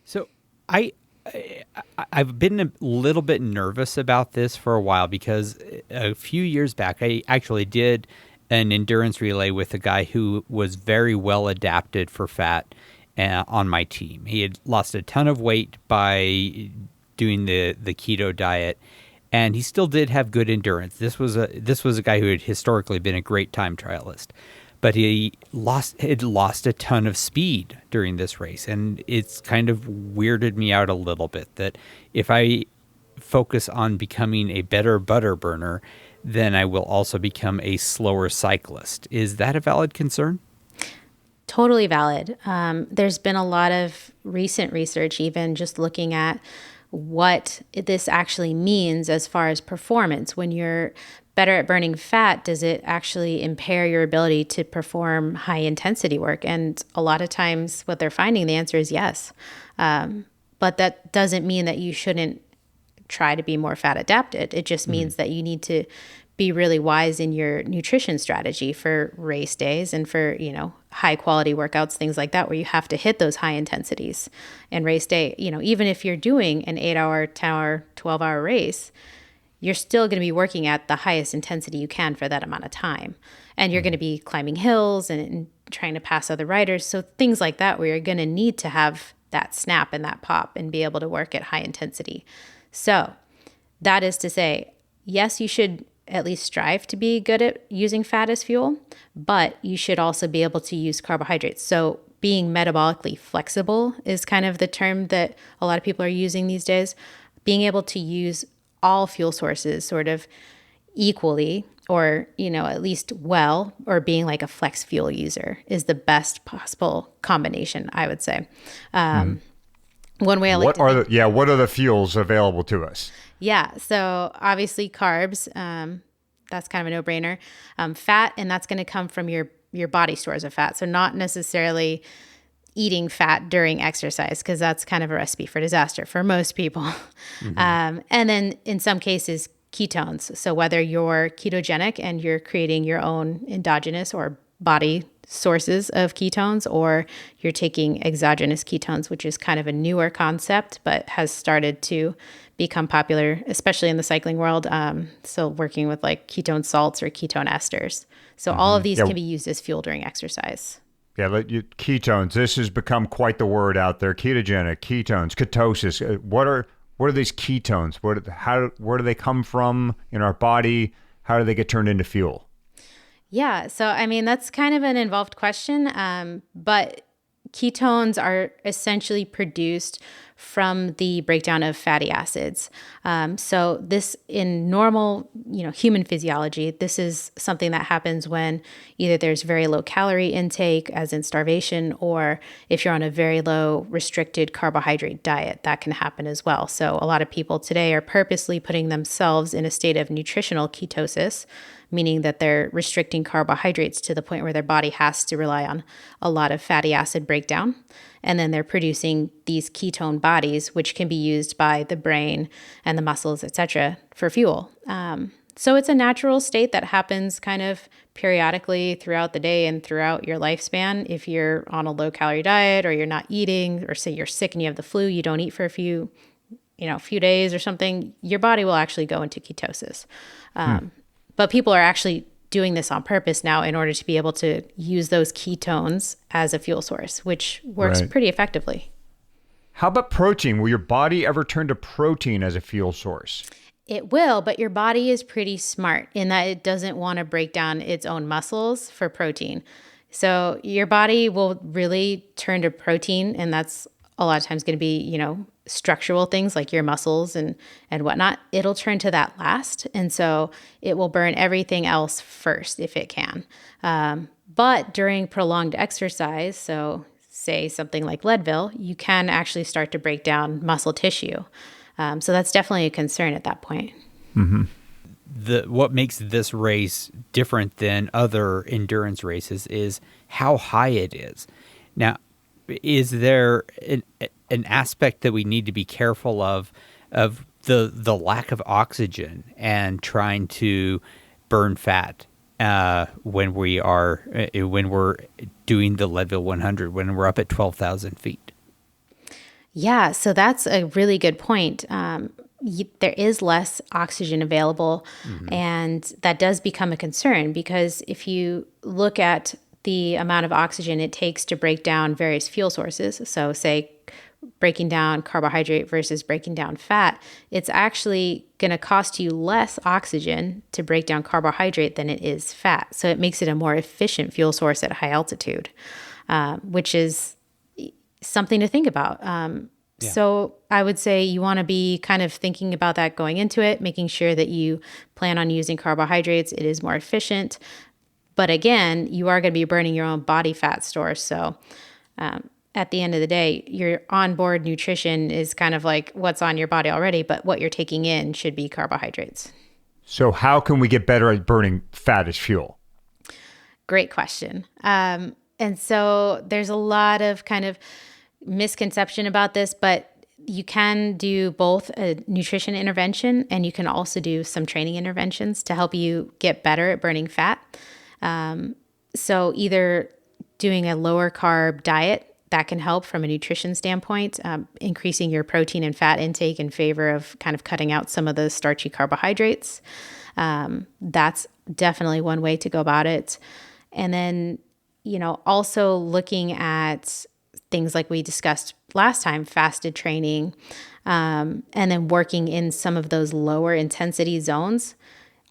Speaker 1: So I've been a little bit nervous about this for a while because a few years back, I actually did an endurance relay with a guy who was very well adapted for fat on my team. He had lost a ton of weight by doing the keto diet, and he still did have good endurance. This was a guy who had historically been a great time trialist. But he had lost a ton of speed during this race, and it's kind of weirded me out a little bit that if I focus on becoming a better butter burner, then I will also become a slower cyclist. Is that a valid concern?
Speaker 6: Totally valid. There's been a lot of recent research, even just looking at what this actually means as far as performance. When you're better at burning fat, does it actually impair your ability to perform high intensity work? And a lot of times what they're finding, the answer is yes. But that doesn't mean that you shouldn't try to be more fat adapted. It just means that you need to be really wise in your nutrition strategy for race days and for, high quality workouts, things like that, where you have to hit those high intensities. And race day, even if you're doing an 8-hour, 10-hour, 12-hour race, you're still going to be working at the highest intensity you can for that amount of time. And you're going to be climbing hills and trying to pass other riders. So things like that, where you're going to need to have that snap and that pop and be able to work at high intensity. So that is to say, yes, you should at least strive to be good at using fat as fuel, but you should also be able to use carbohydrates. So being metabolically flexible is kind of the term that a lot of people are using these days. Being able to use all fuel sources sort of equally, or, at least well, or being like a flex fuel user is the best possible combination, I would say. One way I like
Speaker 2: what are the fuels available to us?
Speaker 6: Yeah. So obviously carbs, that's kind of a no-brainer. Fat, and that's going to come from your body stores of fat. So not necessarily eating fat during exercise, because that's kind of a recipe for disaster for most people. And then in some cases, ketones. So whether you're ketogenic and you're creating your own endogenous or body sources of ketones, or you're taking exogenous ketones, which is kind of a newer concept, but has started to become popular, especially in the cycling world. So working with like ketone salts or ketone esters. So all of these can be used as fuel during exercise.
Speaker 2: Yeah, ketones. This has become quite the word out there. Ketogenic, ketones, ketosis. What are these ketones? Where do they come from in our body? How do they get turned into fuel?
Speaker 6: Yeah, so I mean, that's kind of an involved question, but ketones are essentially produced from the breakdown of fatty acids. So this, in normal, human physiology, this is something that happens when either there's very low calorie intake, as in starvation, or if you're on a very low restricted carbohydrate diet, that can happen as well. So a lot of people today are purposely putting themselves in a state of nutritional ketosis, meaning that they're restricting carbohydrates to the point where their body has to rely on a lot of fatty acid breakdown. And then they're producing these ketone bodies, which can be used by the brain and the muscles, etc., for fuel. So it's a natural state that happens kind of periodically throughout the day and throughout your lifespan. If you're on a low-calorie diet, or you're not eating, or say you're sick and you have the flu, you don't eat for a few days or something, your body will actually go into ketosis. But people are actually doing this on purpose now in order to be able to use those ketones as a fuel source, which works pretty effectively.
Speaker 2: How about protein? Will your body ever turn to protein as a fuel source?
Speaker 6: It will, but your body is pretty smart in that it doesn't want to break down its own muscles for protein. So your body will really turn to protein, and that's a lot of times going to be, structural things like your muscles and whatnot. It'll turn to that last. And so it will burn everything else first if it can. But during prolonged exercise, so say something like Leadville, you can actually start to break down muscle tissue. So that's definitely a concern at that point.
Speaker 1: What makes this race different than other endurance races is how high it is. Now, is there an aspect that we need to be careful of the lack of oxygen and trying to burn fat when we're doing the Leadville 100, when we're up at 12,000 feet?
Speaker 6: Yeah, so that's a really good point. There is less oxygen available, and that does become a concern, because if you look at the amount of oxygen it takes to break down various fuel sources, so say breaking down carbohydrate versus breaking down fat, it's actually going to cost you less oxygen to break down carbohydrate than it is fat. So it makes it a more efficient fuel source at high altitude, which is something to think about. So I would say you want to be kind of thinking about that going into it, making sure that you plan on using carbohydrates. It is more efficient. But again, you are going to be burning your own body fat stores. So at the end of the day, your onboard nutrition is kind of like what's on your body already, but what you're taking in should be carbohydrates.
Speaker 2: So how can we get better at burning fat as fuel?
Speaker 6: Great question. And so there's a lot of kind of misconception about this, but you can do both a nutrition intervention and you can also do some training interventions to help you get better at burning fat. So either doing a lower carb diet that can help from a nutrition standpoint, increasing your protein and fat intake in favor of kind of cutting out some of the starchy carbohydrates. That's definitely one way to go about it. And then, also looking at things like we discussed last time, fasted training, and then working in some of those lower intensity zones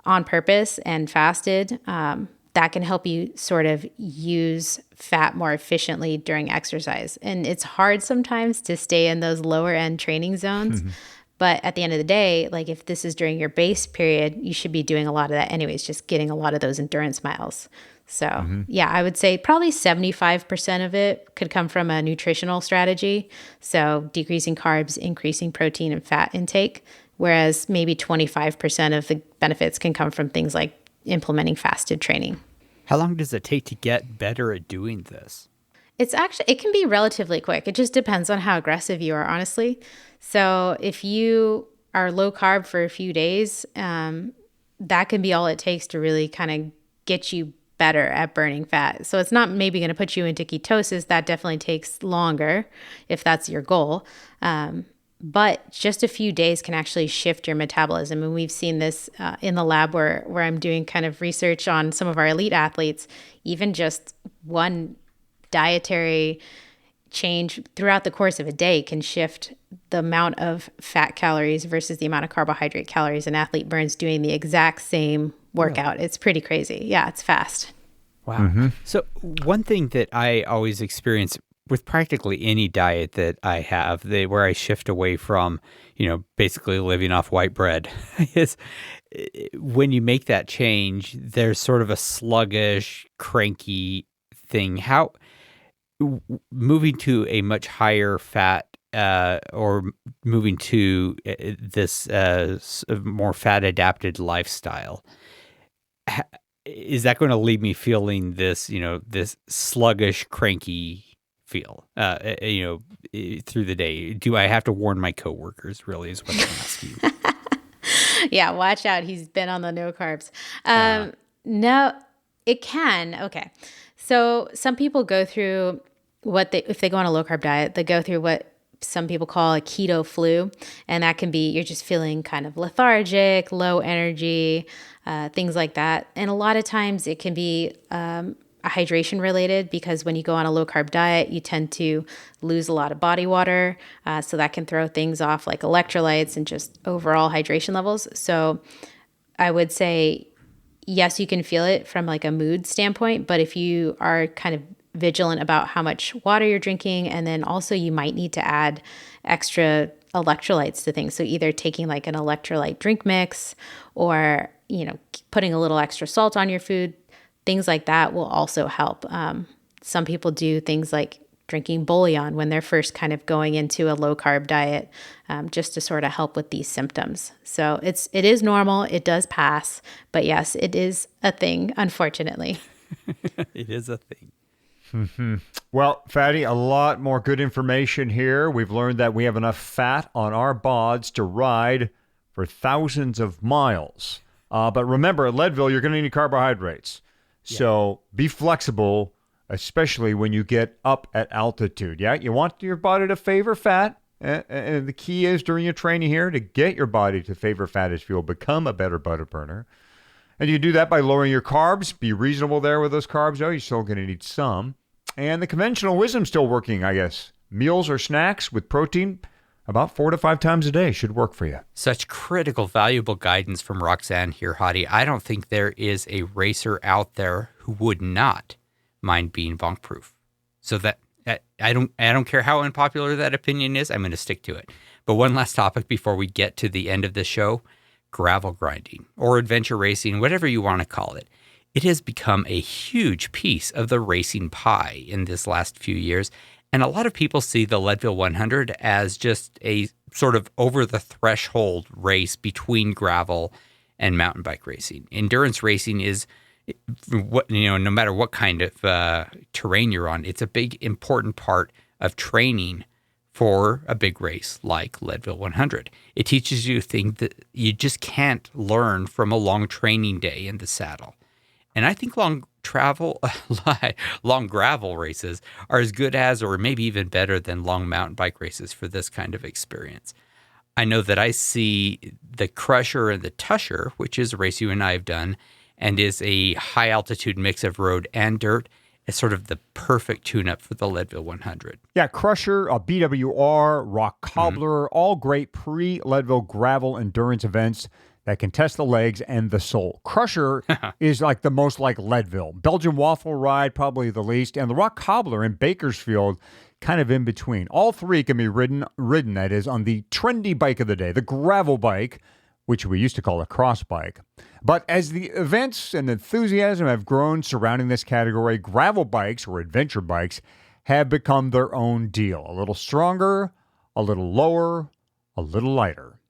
Speaker 6: on purpose and fasted. That can help you sort of use fat more efficiently during exercise. And it's hard sometimes to stay in those lower end training zones. But at the end of the day, like if this is during your base period, you should be doing a lot of that anyways, just getting a lot of those endurance miles. So yeah, I would say probably 75% of it could come from a nutritional strategy. So decreasing carbs, increasing protein and fat intake, whereas maybe 25% of the benefits can come from things like implementing fasted training.
Speaker 1: How long does it take to get better at doing this?
Speaker 6: It can be relatively quick. It just depends on how aggressive you are, honestly. So if you are low carb for a few days, that can be all it takes to really kind of get you better at burning fat. So it's not maybe going to put you into ketosis. That definitely takes longer if that's your goal. But just a few days can actually shift your metabolism. And we've seen this in the lab where I'm doing kind of research on some of our elite athletes. Even just one dietary change throughout the course of a day can shift the amount of fat calories versus the amount of carbohydrate calories an athlete burns doing the exact same workout. It's pretty crazy. Yeah, it's fast.
Speaker 1: Wow. So one thing that I always experience with practically any diet that I have, where I shift away from, basically living off white bread, is when you make that change, there's sort of a sluggish, cranky thing. How moving to a much higher fat or moving to this more fat adapted lifestyle, is that going to leave me feeling this, this sluggish, cranky feel, through the day? Do I have to warn my coworkers, really, is what I'm asking?
Speaker 6: Yeah, watch out. He's been on the no carbs. No, it can. Okay. So some people go through if they go on a low carb diet, they go through what some people call a keto flu. And that can be, you're just feeling kind of lethargic, low energy, things like that. And a lot of times it can be hydration related, because when you go on a low carb diet, you tend to lose a lot of body water. So that can throw things off like electrolytes and just overall hydration levels. So I would say, yes, you can feel it from like a mood standpoint, but if you are kind of vigilant about how much water you're drinking, and then also you might need to add extra electrolytes to things. So either taking like an electrolyte drink mix or, putting a little extra salt on your food, things like that will also help. Some people do things like drinking bouillon when they're first kind of going into a low carb diet, just to sort of help with these symptoms. So it is normal. It does pass, but yes, it is a thing, unfortunately.
Speaker 1: It is a thing.
Speaker 2: Well, Fatty, a lot more good information here. We've learned that we have enough fat on our bods to ride for thousands of miles. But remember, at Leadville, you're going to need carbohydrates. Yeah. So be flexible, especially when you get up at altitude. Yeah, you want your body to favor fat. And the key is during your training here to get your body to favor fat as fuel, become a better butter burner. And you do that by lowering your carbs. Be reasonable there with those carbs, though. You're still going to need some. And the conventional wisdom's still working, I guess. Meals or snacks with protein about 4 to 5 times a day should work for you.
Speaker 1: Such critical, valuable guidance from Roxanne here, Hadi. I don't think there is a racer out there who would not mind being bonk-proof. So that I don't care how unpopular that opinion is. I'm going to stick to it. But one last topic before we get to the end of the show: gravel grinding or adventure racing, whatever you want to call it. It has become a huge piece of the racing pie in this last few years. And a lot of people see the Leadville 100 as just a sort of over-the-threshold race between gravel and mountain bike racing. Endurance racing is, no matter what kind of terrain you're on, it's a big, important part of training for a big race like Leadville 100. It teaches you things that you just can't learn from a long training day in the saddle. And I think long gravel races are as good as, or maybe even better than, long mountain bike races for this kind of experience. I know that I see the Crusher and the Tusher, which is a race you and I have done, and is a high altitude mix of road and dirt, as sort of the perfect tune-up for the Leadville 100.
Speaker 2: Yeah, Crusher, BWR, Rock Cobbler, all great pre-Leadville gravel endurance events that can test the legs and the soul. Crusher is like the most like Leadville. Belgian Waffle Ride, probably the least, and the Rock Cobbler in Bakersfield, kind of in between. All three can be ridden, that is, on the trendy bike of the day, the gravel bike, which we used to call a cross bike. But as the events and enthusiasm have grown surrounding this category, gravel bikes, or adventure bikes, have become their own deal. A little stronger, a little lower, a little lighter.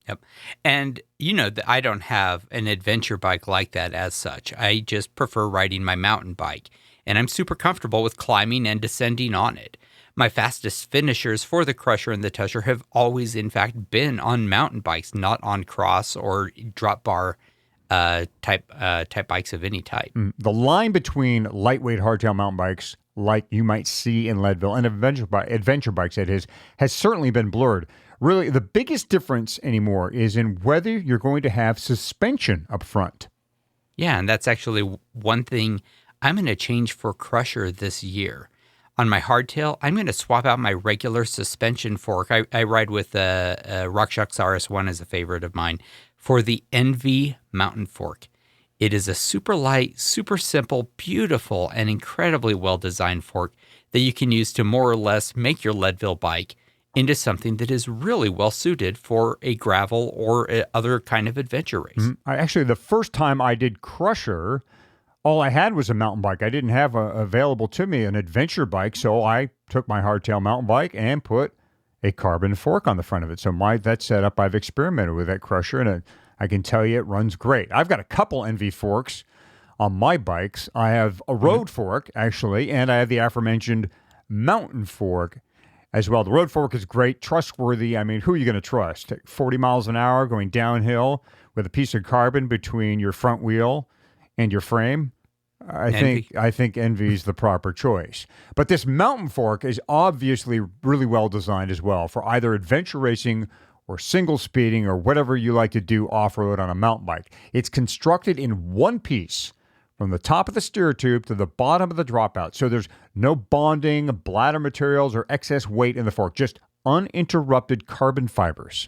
Speaker 1: Yep. And you know that I don't have an adventure bike like that as such. I just prefer riding my mountain bike, and I'm super comfortable with climbing and descending on it. My fastest finishers for the Crusher and the Tusher have always, in fact, been on mountain bikes, not on cross or drop bar type bikes of any type.
Speaker 2: The line between lightweight hardtail mountain bikes, like you might see in Leadville, and adventure bikes, that is, has certainly been blurred. Really, the biggest difference anymore is in whether you're going to have suspension up front.
Speaker 1: Yeah, and that's actually one thing I'm going to change for Crusher this year. On my hardtail, I'm going to swap out my regular suspension fork. I ride with a RockShox RS1 as a favorite of mine for the Envy mountain fork. It is a super light, super simple, beautiful, and incredibly well-designed fork that you can use to more or less make your Leadville bike into something that is really well-suited for a gravel or other kind of adventure race.
Speaker 2: Actually, the first time I did Crusher, all I had was a mountain bike. I didn't have available to me an adventure bike, so I took my hardtail mountain bike and put a carbon fork on the front of it. So that setup, I've experimented with that Crusher, and I can tell you it runs great. I've got a couple Envy forks on my bikes. I have a road fork, actually, and I have the aforementioned mountain fork as well. The road fork is great, trustworthy. I mean, who are you going to trust? 40 miles an hour going downhill with a piece of carbon between your front wheel and your frame? I think Envy is the proper choice. But this mountain fork is obviously really well designed as well for either adventure racing or single speeding or whatever you like to do off-road on a mountain bike. It's constructed in one piece from the top of the steer tube to the bottom of the dropout. So there's no bonding, bladder materials, or excess weight in the fork, just uninterrupted carbon fibers.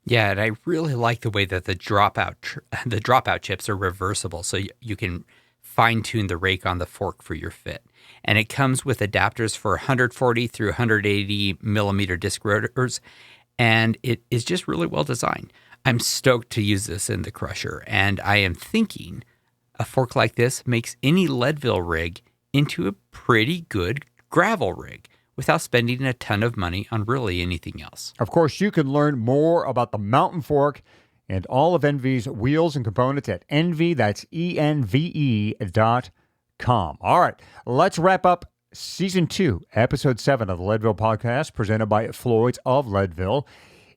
Speaker 1: Yeah, and I really like the way that the dropout chips are reversible, so you can fine-tune the rake on the fork for your fit. And it comes with adapters for 140 through 180 millimeter disc rotors, and it is just really well designed. I'm stoked to use this in the Crusher, and I am thinking a fork like this makes any Leadville rig into a pretty good gravel rig without spending a ton of money on really anything else.
Speaker 2: Of course, you can learn more about the mountain fork and all of Envy's wheels and components at Envy, that's ENVE.com. All right, let's wrap up Season 2, Episode 7 of the Leadville Podcast, presented by Floyd's of Leadville.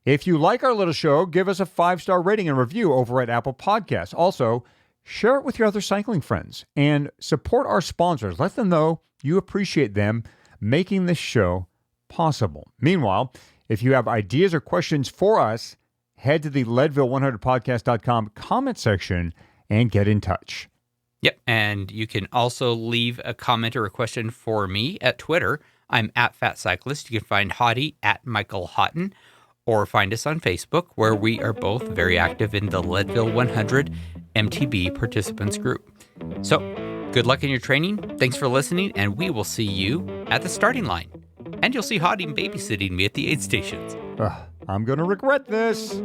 Speaker 2: If you like our little show, give us a 5-star rating and review over at Apple Podcasts. Also, share it with your other cycling friends and support our sponsors. Let them know you appreciate them making this show possible. Meanwhile, if you have ideas or questions for us, head to the Leadville100podcast.com comment section and get in touch.
Speaker 1: Yep, and you can also leave a comment or a question for me at Twitter. I'm at Fat Cyclist. You can find Hottie at Michael Houghton, or find us on Facebook, where we are both very active in the Leadville 100 MTB participants group. So, good luck in your training. Thanks for listening, and we will see you at the starting line. And you'll see Hottie babysitting me at the aid stations.
Speaker 2: I'm going to regret this.